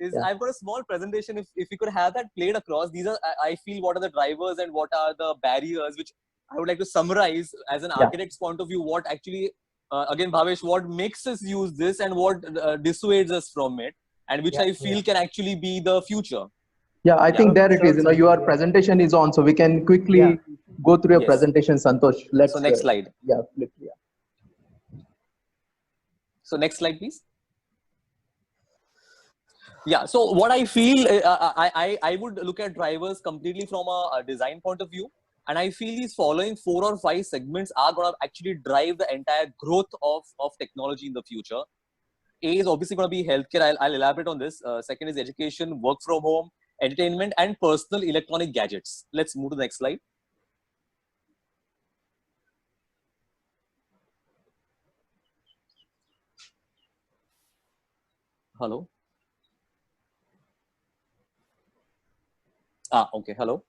is Yeah. I've got a small presentation. If you could have that played across, these are, I feel, what are the drivers and what are the barriers, which I would like to summarize as an Yeah. architect's point of view. What actually, again, Bhavesh, what makes us use this and what dissuades us from it, and which I feel can actually be the future. Yeah, I think there it Sure, is. You know, Santosh. your presentation is on, so we can Yeah. quickly go through your Yes. presentation, Santosh. So Let's, next slide. yeah, flip, yeah. So next slide, please. Yeah. So what I feel, I would look at drivers completely from a design point of view, and I feel these following 4 or 5 segments are going to actually drive the entire growth of technology in the future. A is obviously going to be healthcare. I'll elaborate on this. Second is education, work from home, entertainment, and personal electronic gadgets. Let's move to the next slide. Hello. Okay. Hello.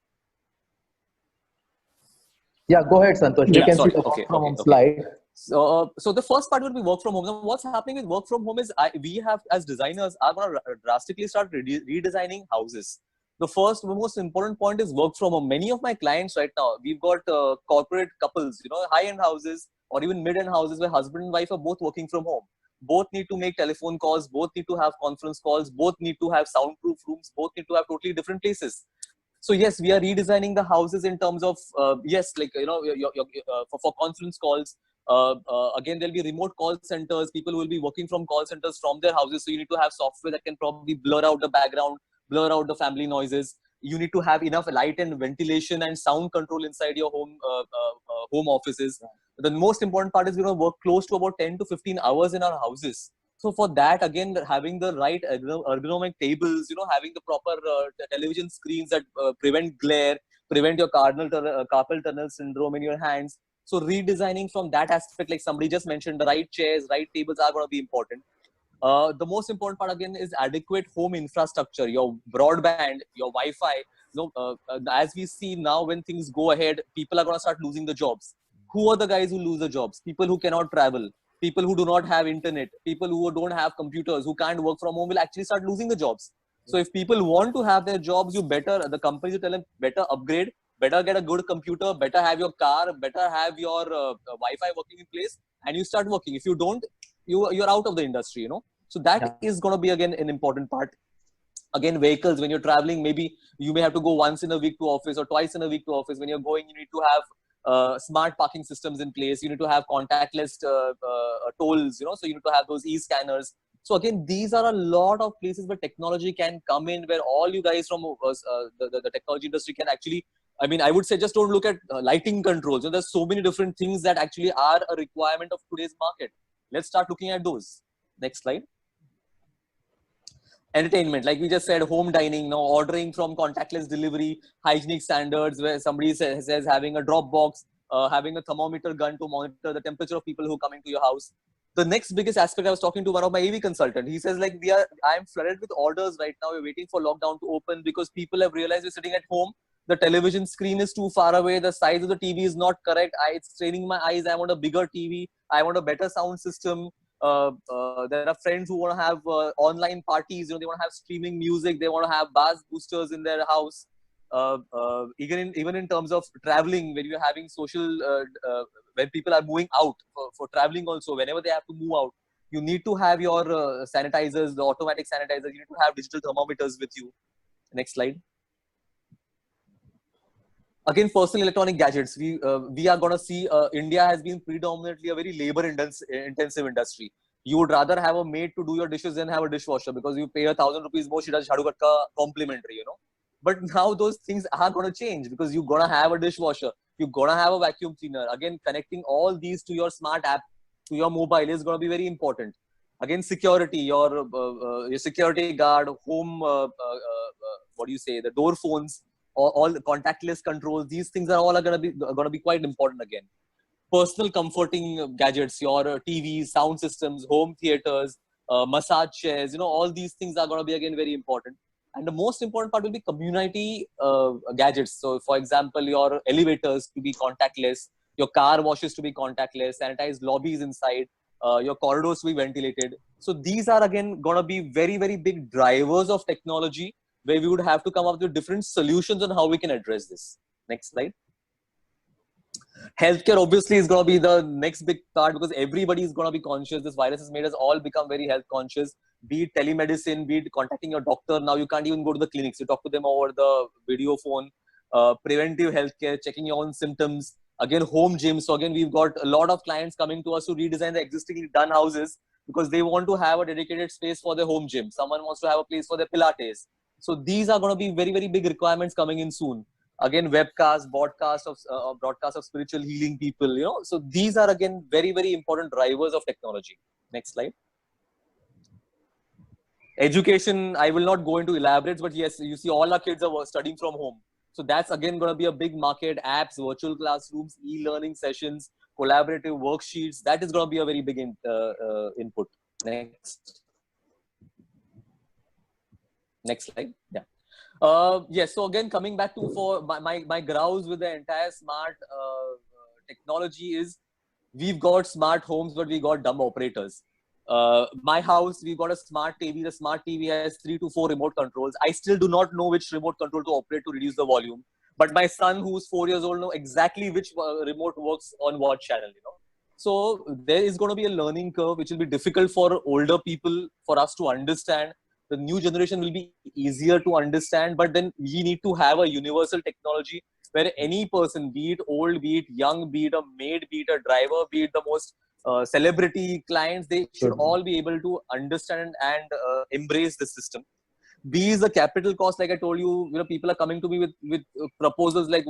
Yeah, go ahead, Santosh. We Yeah. can see Sorry. the work Okay. from Okay. home Okay. slide. So the first part will be work from home. Now, what's happening with work from home is we have, as designers, are going to drastically start redesigning houses. The first, most important point is work from home. Many of my clients right now, we've got corporate couples, high-end houses or even mid-end houses where husband and wife are both working from home. Both need to make telephone calls. Both need to have conference calls. Both need to have soundproof rooms. Both need to have totally different places. So yes, we are redesigning the houses in terms of yes, like for conference calls. Again, there'll be remote call centers. People will be working from call centers from their houses. So you need to have software that can probably blur out the background, blur out the family noises. You need to have enough light and ventilation and sound control inside your home offices. The most important part is work close to about 10 to 15 hours in our houses. So for that, again, having the right ergonomic tables, having the proper television screens that prevent glare, prevent your carpal tunnel syndrome in your hands. So redesigning from that aspect, like somebody just mentioned, the right chairs, right tables are going to be important. The most important part again is adequate home infrastructure, your broadband, your Wi-Fi. As we see now, when things go ahead, people are going to start losing the jobs. Who are the guys who lose the jobs? People who cannot travel, people who do not have internet, people who don't have computers, who can't work from home will actually start losing the jobs. So if people want to have their jobs, the companies, you tell them better upgrade, better get a good computer, better have your car, better have your Wi-Fi working in place, and you start working. If you don't, you're out of the industry. So that is going to be again an important part. Again, vehicles, when you're traveling, maybe you may have to go once in a week to office or twice in a week to office. When you're going, you need to have smart parking systems in place. You need to have contactless tolls, so you need to have those e-scanners. So again, these are a lot of places where technology can come in, where all you guys from the technology industry can actually, I would say, just don't look at lighting controls. There's so many different things that actually are a requirement of today's market. Let's start looking at those. Next slide. Entertainment, like we just said, home dining, ordering from contactless delivery, hygienic standards, where somebody says having a drop box, having a thermometer gun to monitor the temperature of people who come into your house. The next biggest aspect, I was talking to one of my AV consultant. He says, like, I'm flooded with orders right now. We're waiting for lockdown to open because people have realized we're sitting at home. The television screen is too far away. The size of the TV is not correct. It's straining my eyes. I want a bigger TV. I want a better sound system. There are friends who want to have online parties. They want to have streaming music. They want to have bass boosters in their house. Even in terms of traveling, when you're having when people are moving out for traveling also, whenever they have to move out, you need to have your sanitizers, the automatic sanitizers. You need to have digital thermometers with you. Next slide. Again, personal electronic gadgets. We are going to see India has been predominantly a very labor intensive industry. You would rather have a maid to do your dishes than have a dishwasher, because you pay 1,000 rupees more, she does jhadu katka complimentary, But now those things are going to change, because you're going to have a dishwasher, you're going to have a vacuum cleaner. Again, connecting all these to your smart app, to your mobile, is going to be very important. Again, security, your security guard, home, what do you say, the door phones, all the contactless controls. These things are all going to be quite important again. Personal comforting gadgets, your TVs, sound systems, home theaters, massage chairs, all these things are going to be again very important. And the most important part will be community gadgets. So for example, your elevators to be contactless, your car washes to be contactless, sanitized lobbies inside, your corridors to be ventilated. So these are again going to be very, very big drivers of technology where we would have to come up with different solutions on how we can address this. Next slide. Healthcare obviously is going to be the next big part because everybody is going to be conscious. This virus has made us all become very health conscious. Be it telemedicine, be it contacting your doctor. Now you can't even go to the clinics. You talk to them over the video phone. Preventive healthcare, checking your own symptoms. Again, home gyms. So again, we've got a lot of clients coming to us to redesign the existing done houses because they want to have a dedicated space for their home gym. Someone wants to have a place for their Pilates. So these are going to be very, very big requirements coming in soon. Again, webcast, broadcast of spiritual healing people, you know. So these are again very, very important drivers of technology. Next slide. Education, I will not go into elaborates, but yes, you see all our kids are studying from home. So that's again going to be a big market. Apps, virtual classrooms, e-learning sessions, collaborative worksheets. That is going to be a very big input. Next slide. Yeah. Yes. So again, coming back to for my grouse with the entire smart technology is we've got smart homes, but we got dumb operators. My house, we've got a smart TV. The smart TV has 3 to 4 remote controls. I still do not know which remote control to operate to reduce the volume. But my son, who's 4 years old, know exactly which remote works on what channel, you know. So there is going to be a learning curve, which will be difficult for older people for us to understand. The new generation will be easier to understand, but then we need to have a universal technology where any person, be it old, be it young, be it a maid, be it a driver, be it the most celebrity clients, they should all be able to understand and embrace the system. B is the capital cost. Like I told you, you know, people are coming to me with proposals like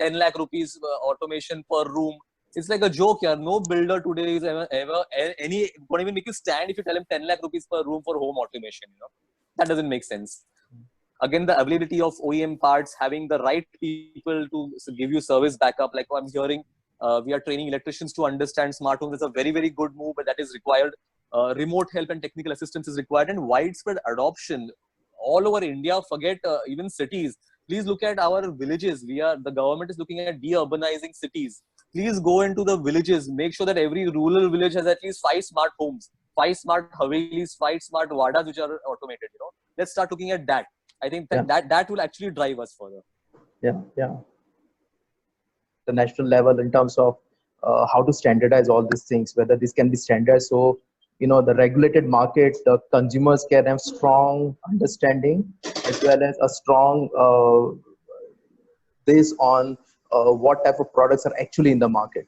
10 lakh rupees automation per room. It's like a joke here. No builder today is ever won't even make you stand if you tell him 10 lakh rupees per room for home automation. You know, that doesn't make sense. Again, the availability of OEM parts, having the right people to give you service backup. Like I'm hearing, we are training electricians to understand smart homes. It's a very, very good move, but that is required. Remote help and technical assistance is required, and widespread adoption all over India. Forget even cities. Please look at our villages. The government is looking at de-urbanizing cities. Please go into the villages. Make sure that every rural village has at least 5 smart homes, 5 smart Havelis, 5 smart Vadas which are automated. You know, let's start looking at that. I think that will actually drive us further. Yeah. The national level in terms of how to standardize all these things, whether this can be standardized so, you know, the regulated markets, the consumers can have strong understanding as well as a strong based on what type of products are actually in the market.